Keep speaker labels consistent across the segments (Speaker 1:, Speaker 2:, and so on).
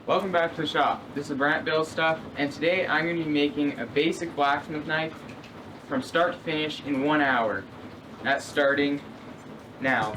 Speaker 1: Welcome back to the shop. This is Brandt Build Stuff, and today I'm going to be making a basic blacksmith knife from start to finish in 1 hour. That's starting now.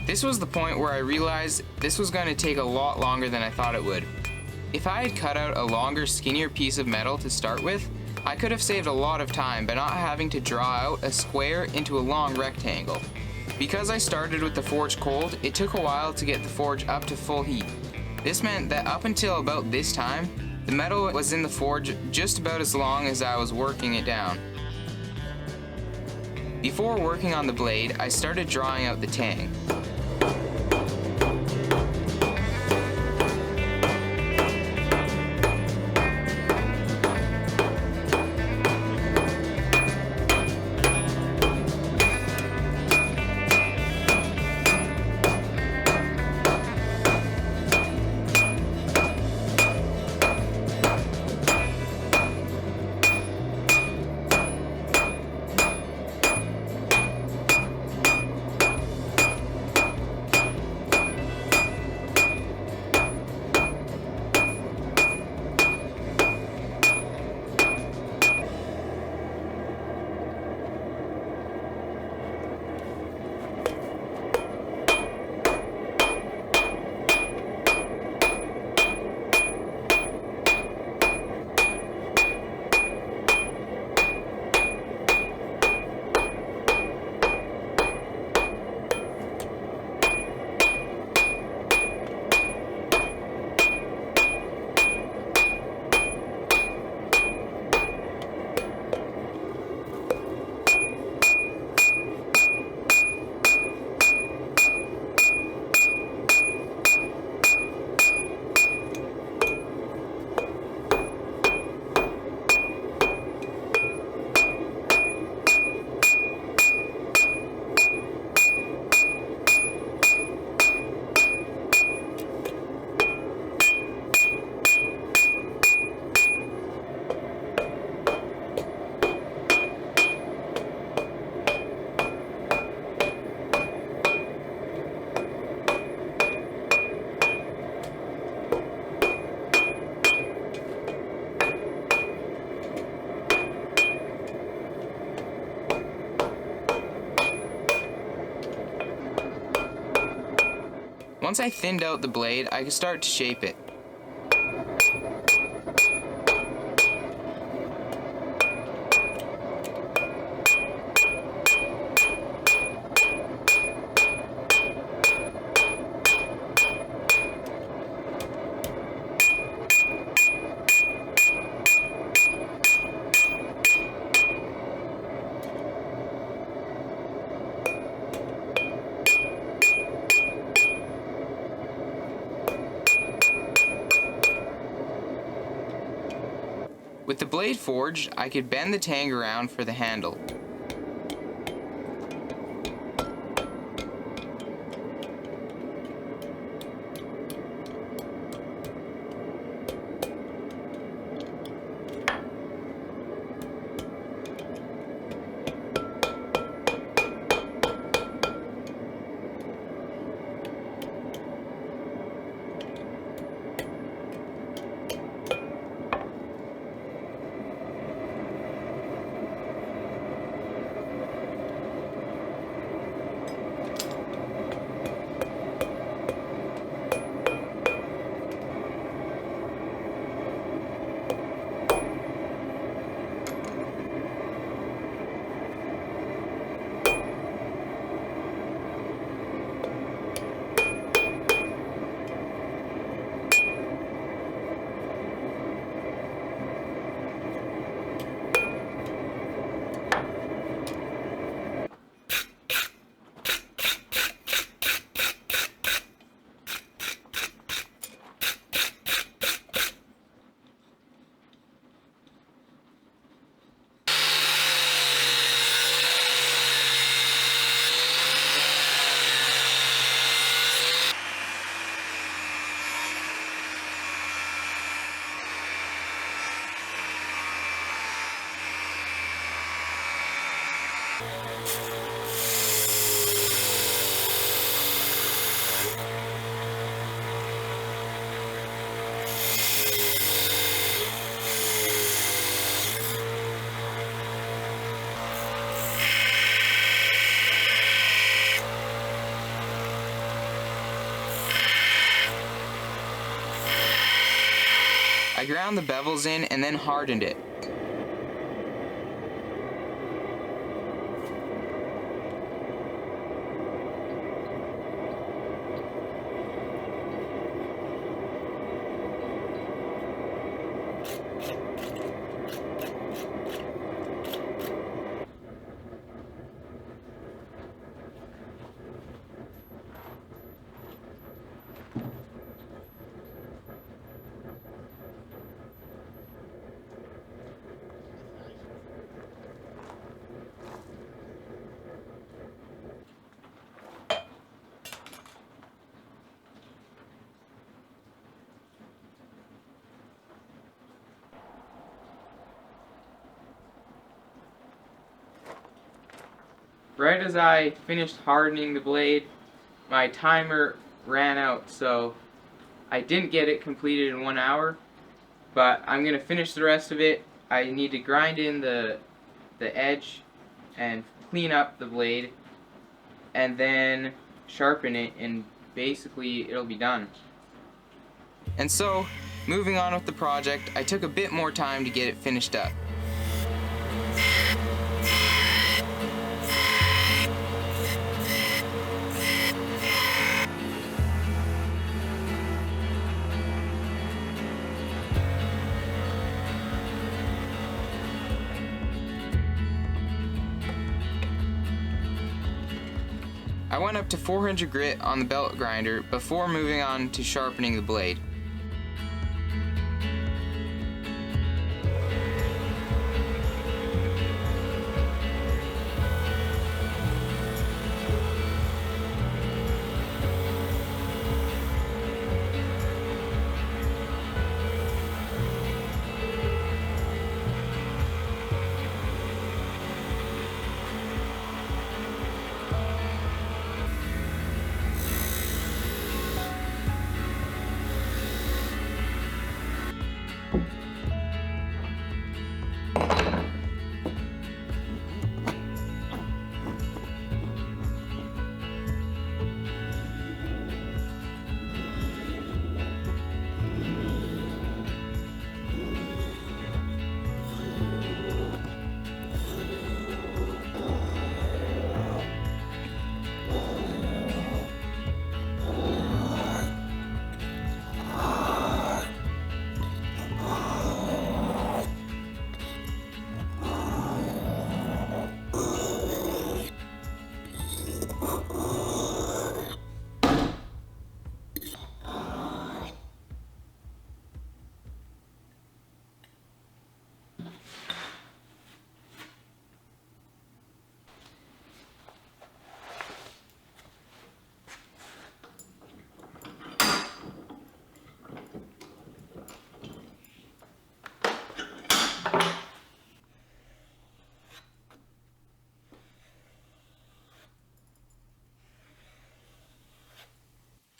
Speaker 1: This was the point where I realized this was going to take a lot longer than I thought it would. If I had cut out a longer, skinnier piece of metal to start with, I could have saved a lot of time by not having to draw out a square into a long rectangle. Because I started with the forge cold, it took a while to get the forge up to full heat. This meant that up until about this time, the metal was in the forge just about as long as I was working it down. Before working on the blade, I started drawing out the tang. Once I thinned out the blade, I could start to shape it. With the blade forged, I could bend the tang around for the handle. I ground the bevels in and then hardened it. Right as I finished hardening the blade, my timer ran out, so I didn't get it completed in 1 hour, but I'm going to finish the rest of it. I need to grind in the edge and clean up the blade, and then sharpen it, and basically it'll be done. And so, moving on with the project, I took a bit more time to get it finished up. I went up to 400 grit on the belt grinder before moving on to sharpening the blade.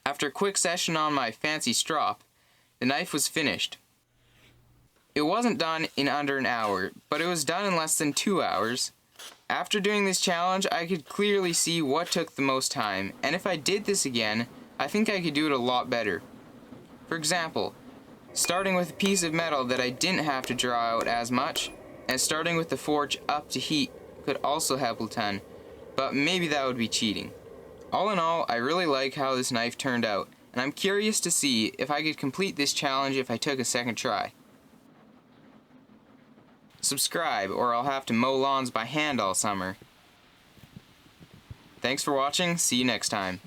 Speaker 1: After a quick session on my fancy strop, the knife was finished. It wasn't done in under an hour, but it was done in less than 2 hours. After doing this challenge, I could clearly see what took the most time, and if I did this again, I think I could do it a lot better. For example, starting with a piece of metal that I didn't have to draw out as much, and starting with the forge up to heat could also help a ton, but maybe that would be cheating. All in all, I really like how this knife turned out, and I'm curious to see if I could complete this challenge if I took a second try. Subscribe, or I'll have to mow lawns by hand all summer. Thanks for watching, see you next time.